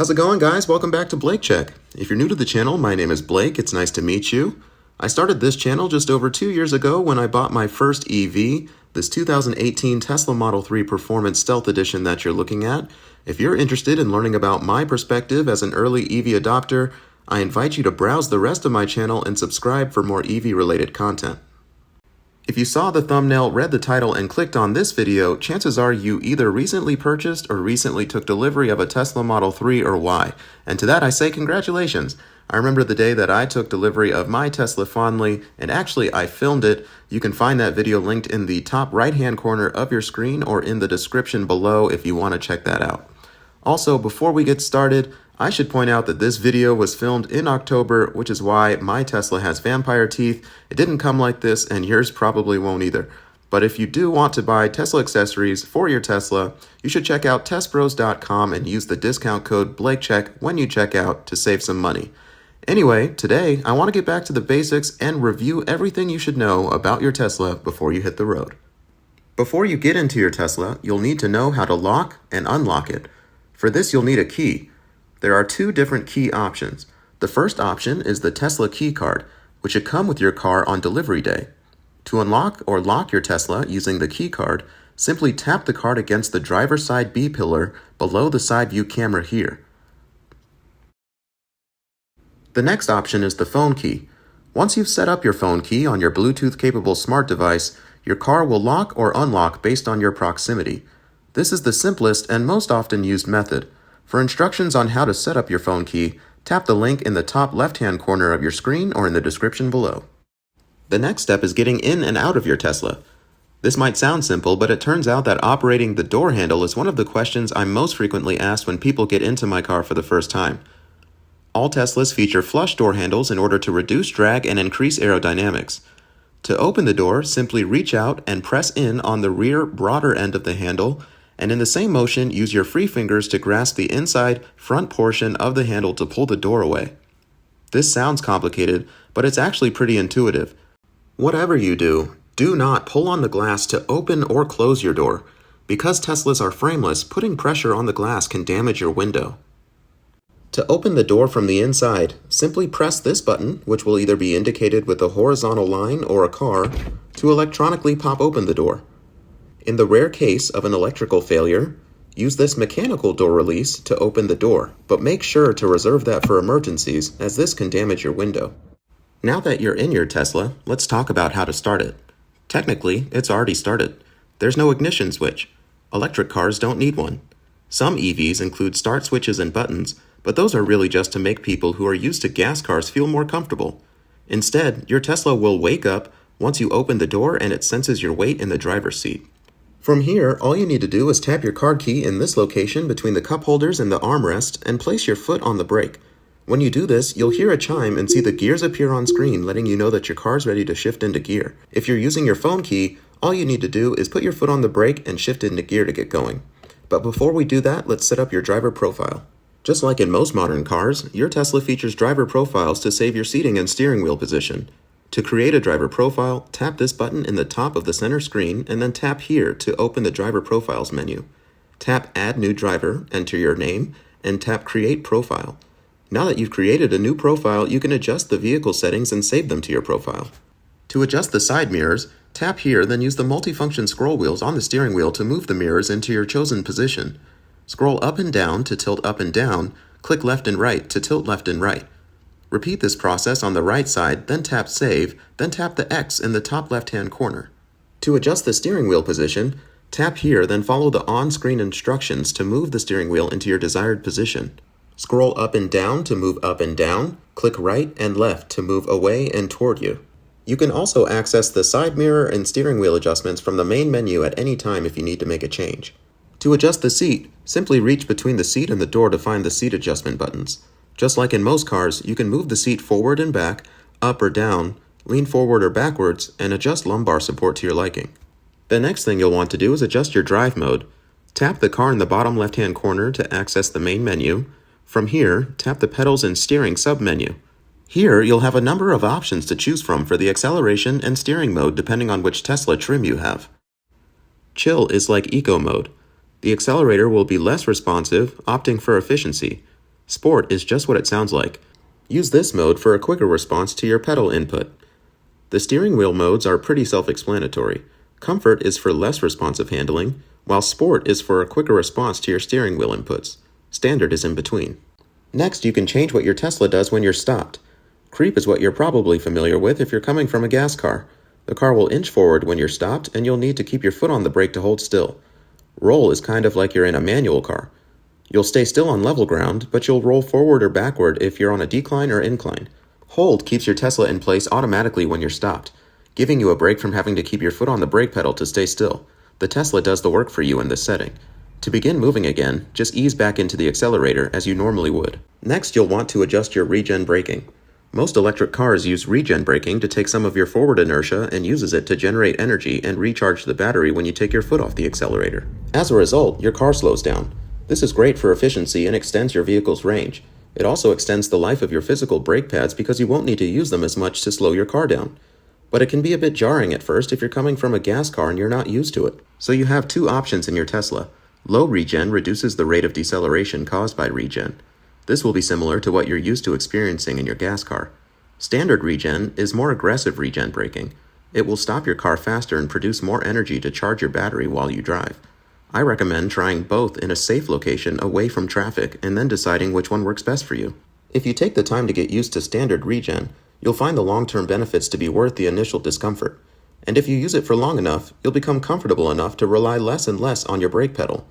How's it going, guys? Welcome back to Blake Check. If you're new to the channel, my name is Blake. It's nice to meet you. I started this channel just over 2 years ago when I bought my first EV, this 2018 Tesla Model 3 Performance Stealth Edition that you're looking at. If you're interested in learning about my perspective as an early EV adopter, I invite you to browse the rest of my channel and subscribe for more EV-related content. If you saw the thumbnail, read the title, and clicked on this video, chances are you either recently purchased or recently took delivery of a Tesla Model 3 or Y. And to that I say congratulations. I remember the day that I took delivery of my Tesla fondly, and actually I filmed it. You can find that video linked in the top right-hand corner of your screen or in the description below if you want to check that out. Also, before we get started, I should point out that this video was filmed in October, which is why my Tesla has vampire teeth. It didn't come like this, and yours probably won't either. But if you do want to buy Tesla accessories for your Tesla, you should check out testbros.com and use the discount code BlakeCheck when you check out to save some money. Anyway, today I want to get back to the basics and review everything you should know about your Tesla before you hit the road. Before you get into your Tesla, you'll need to know how to lock and unlock it. For this, you'll need a key. There are two different key options. The first option is the Tesla key card, which should come with your car on delivery day. To unlock or lock your Tesla using the key card, simply tap the card against the driver's side B pillar below the side view camera here. The next option is the phone key. Once you've set up your phone key on your Bluetooth-capable smart device, your car will lock or unlock based on your proximity. This is the simplest and most often used method. For instructions on how to set up your phone key, tap the link in the top left-hand corner of your screen or in the description below. The next step is getting in and out of your Tesla. This might sound simple, but it turns out that operating the door handle is one of the questions I'm most frequently asked when people get into my car for the first time. All Teslas feature flush door handles in order to reduce drag and increase aerodynamics. To open the door, simply reach out and press in on the rear, broader end of the handle, and in the same motion, use your free fingers to grasp the inside front portion of the handle to pull the door away. This sounds complicated, but it's actually pretty intuitive. Whatever you do, do not pull on the glass to open or close your door. Because Teslas are frameless, putting pressure on the glass can damage your window. To open the door from the inside, simply press this button, which will either be indicated with a horizontal line or a car, to electronically pop open the door. In the rare case of an electrical failure, use this mechanical door release to open the door, but make sure to reserve that for emergencies, as this can damage your window. Now that you're in your Tesla, let's talk about how to start it. Technically, it's already started. There's no ignition switch. Electric cars don't need one. Some EVs include start switches and buttons, but those are really just to make people who are used to gas cars feel more comfortable. Instead, your Tesla will wake up once you open the door and it senses your weight in the driver's seat. From here, all you need to do is tap your card key in this location between the cup holders and the armrest and place your foot on the brake. When you do this, you'll hear a chime and see the gears appear on screen, letting you know that your car's ready to shift into gear. If you're using your phone key, all you need to do is put your foot on the brake and shift into gear to get going. But before we do that, let's set up your driver profile. Just like in most modern cars, your Tesla features driver profiles to save your seating and steering wheel position. To create a driver profile, tap this button in the top of the center screen and then tap here to open the Driver Profiles menu. Tap Add New Driver, enter your name, and tap Create Profile. Now that you've created a new profile, you can adjust the vehicle settings and save them to your profile. To adjust the side mirrors, tap here, then use the multifunction scroll wheels on the steering wheel to move the mirrors into your chosen position. Scroll up and down to tilt up and down, click left and right to tilt left and right. Repeat this process on the right side, then tap Save, then tap the X in the top left-hand corner. To adjust the steering wheel position, tap here, then follow the on-screen instructions to move the steering wheel into your desired position. Scroll up and down to move up and down, click right and left to move away and toward you. You can also access the side mirror and steering wheel adjustments from the main menu at any time if you need to make a change. To adjust the seat, simply reach between the seat and the door to find the seat adjustment buttons. Just like in most cars, you can move the seat forward and back, up or down, lean forward or backwards, and adjust lumbar support to your liking. The next thing you'll want to do is adjust your drive mode. Tap the car in the bottom left-hand corner to access the main menu. From here, tap the pedals and steering sub-menu. Here, you'll have a number of options to choose from for the acceleration and steering mode depending on which Tesla trim you have. Chill is like eco mode. The accelerator will be less responsive, opting for efficiency. Sport is just what it sounds like. Use this mode for a quicker response to your pedal input. The steering wheel modes are pretty self-explanatory. Comfort is for less responsive handling, while Sport is for a quicker response to your steering wheel inputs. Standard is in between. Next, you can change what your Tesla does when you're stopped. Creep is what you're probably familiar with if you're coming from a gas car. The car will inch forward when you're stopped, and you'll need to keep your foot on the brake to hold still. Roll is kind of like you're in a manual car. You'll stay still on level ground, but you'll roll forward or backward if you're on a decline or incline. Hold keeps your Tesla in place automatically when you're stopped, giving you a break from having to keep your foot on the brake pedal to stay still. The Tesla does the work for you in this setting. To begin moving again, just ease back into the accelerator as you normally would. Next, you'll want to adjust your regen braking. Most electric cars use regen braking to take some of your forward inertia and uses it to generate energy and recharge the battery when you take your foot off the accelerator. As a result, your car slows down. This is great for efficiency and extends your vehicle's range. It also extends the life of your physical brake pads because you won't need to use them as much to slow your car down. But it can be a bit jarring at first if you're coming from a gas car and you're not used to it. So you have two options in your Tesla. Low regen reduces the rate of deceleration caused by regen. This will be similar to what you're used to experiencing in your gas car. Standard regen is more aggressive regen braking. It will stop your car faster and produce more energy to charge your battery while you drive. I recommend trying both in a safe location away from traffic and then deciding which one works best for you. If you take the time to get used to standard regen, you'll find the long-term benefits to be worth the initial discomfort. And if you use it for long enough, you'll become comfortable enough to rely less and less on your brake pedal.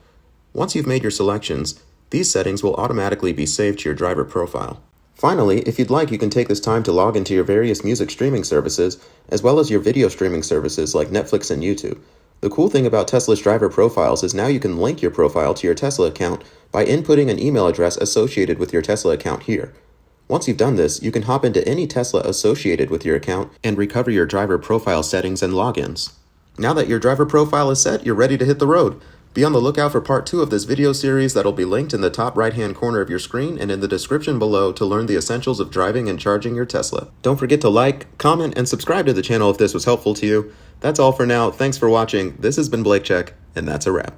Once you've made your selections, these settings will automatically be saved to your driver profile. Finally, if you'd like, you can take this time to log into your various music streaming services, as well as your video streaming services like Netflix and YouTube. The cool thing about Tesla's driver profiles is now you can link your profile to your Tesla account by inputting an email address associated with your Tesla account here. Once you've done this, you can hop into any Tesla associated with your account and recover your driver profile settings and logins. Now that your driver profile is set, you're ready to hit the road. Be on the lookout for part 2 of this video series that'll be linked in the top right-hand corner of your screen and in the description below to learn the essentials of driving and charging your Tesla. Don't forget to like, comment, and subscribe to the channel if this was helpful to you. That's all for now. Thanks for watching. This has been Blake Check, and that's a wrap.